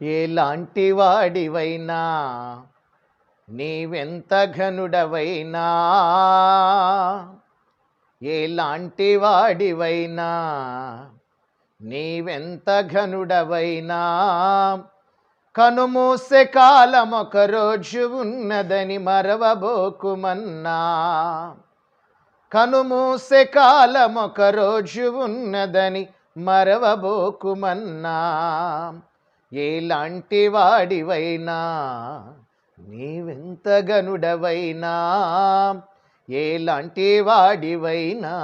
ఎలాంటి వాడివైనా నీవెంత ఘనుడవైనా, ఎలాంటి వాడివైనా నీవెంత ఘనుడవైనా, కనుమూసే కాలమొక రోజు ఉన్నదని మరవబోకుమన్నా. కనుమూసే కాలమొక రోజు ఉన్నదని మరవబోకుమన్నా. ఎలాంటి వాడివైనా నీవెంత ఘనుడవైనా, ఎలాంటి వాడివైనా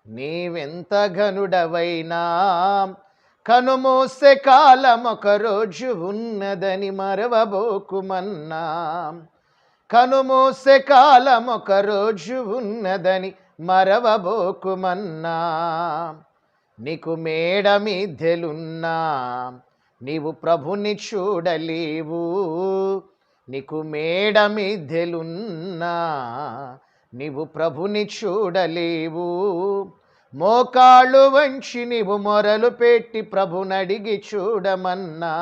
నీవెంత ఘనుడవైనా, కనుమూసే కాలమొక రోజు ఉన్నదని మరవబోకుమన్నా. కనుమూసే కాలమొక రోజు ఉన్నదని మరవబోకుమన్నా. నీకు మేడ మిద్దెలున్నా నీవు ప్రభుని చూడలేవు. నీకు మేడ మిద్దెలున్నా నీవు ప్రభుని చూడలేవు. మోకాళ్ళు వంచి నీవు మొరలు పెట్టి ప్రభునడిగి చూడమన్నా.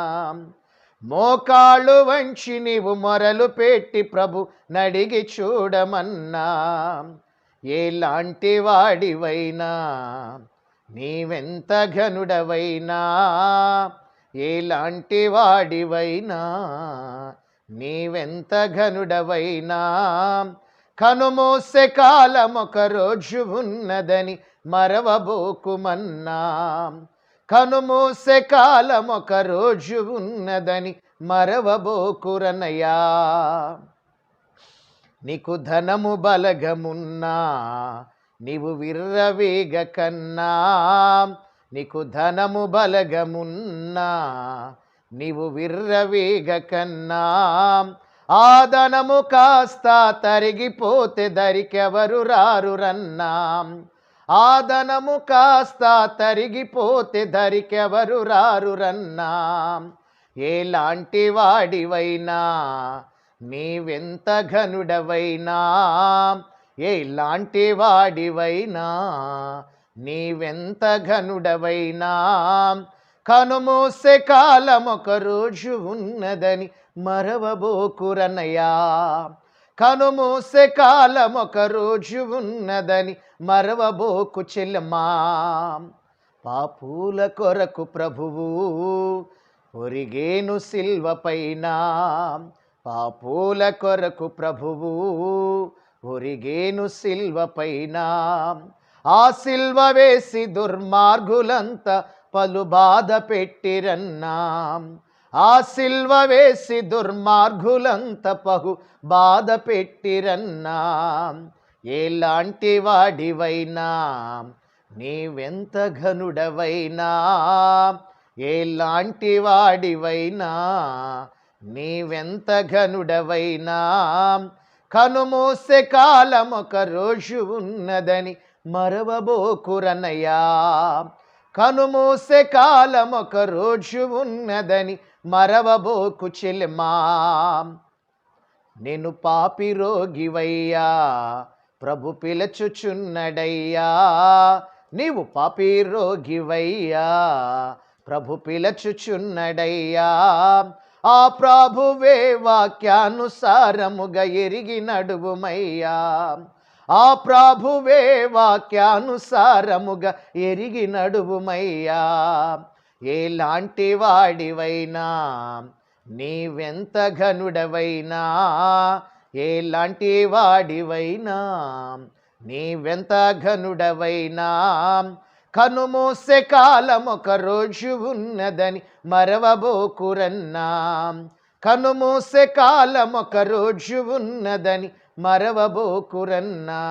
మోకాళ్ళు వంచి నీవు మొరలు పెట్టి ప్రభు నడిగి చూడమన్నా. ఎలాంటి వాడివైనా నీవెంత ఘనుడవైనా, ఎలాంటి వాడివైనా నీవెంత ఘనుడవైనా, కనుమూసే కాలమొక రోజు ఉన్నదని మరవబోకుమన్నా. కనుమూసే కాలమొక రోజు ఉన్నదని మరవబోకురనయా. నీకు ధనము బలగమున్నా నీవు విర్రవేగకన్నా. నీకు ధనము బలగమున్నా నీవు విర్రవేగకన్నా. ఆ ధనము కాస్త తరిగిపోతే దరికెవరు రారురన్నా. ఆ ధనము కాస్త తరిగిపోతే దరికెవరు రారురన్నా. ఎలాంటి వాడివైనా నీవెంత ఘనుడవైనా, ఎలాంటి వాడివైనా నీవెంత ఘనుడవైనా, కనుమూసే కాలమొక రోజు ఉన్నదని మరవబోకురనయా. కనుమూసే కాలమొక రోజు ఉన్నదని మరవబోకు చెల్లెమ్మా. పాపుల కొరకు ప్రభువు ఒరిగేను సిల్వ పైన. పాపుల కొరకు ప్రభువు ఒరిగేను సిల్వ పైన. ఆ సిల్వ వేసి దుర్మార్గులంతా పలు బాధ పెట్టిరన్నా. ఆ సిల్వ వేసి దుర్మార్గులంతా పహు బాధ పెట్టిరన్నా. ఎలాంటి వాడివైనా నీవెంత ఘనుడవైనా, ఎలాంటి వాడివైనా నీవెంత ఘనుడవైనా, కనుమూసే కాలమొక రోజు ఉన్నదని మరవబోకురనయా. కనుమూసే కాలమొక రోజు ఉన్నదని మరవబోకు చెల్లెమ్మా. నేను పాపి రోగివయ్యా ప్రభు పిలచుచున్నడయ్యా. నీవు పాపి రోగివయ్యా ప్రభు పిలచుచున్నడయ్యా. ఆ ప్రభువే వాక్యానుసారముగా ఎరిగి నడువుమయ్యా. ఆ ప్రభువే వాక్యానుసారముగా ఎరిగి నడువుమయ్యా. ఎలాంటి వాడివైనా నీవెంత ఘనుడవైనా, ఎలాంటి వాడివైనా నీవెంత ఘనుడవైనా, కనుమూసే కాలమొక రోజు ఉన్నదని మరవబోకురన్నా. కనుమూసే కాలమొక రోజు ఉన్నదని మరవబోకురన్నా.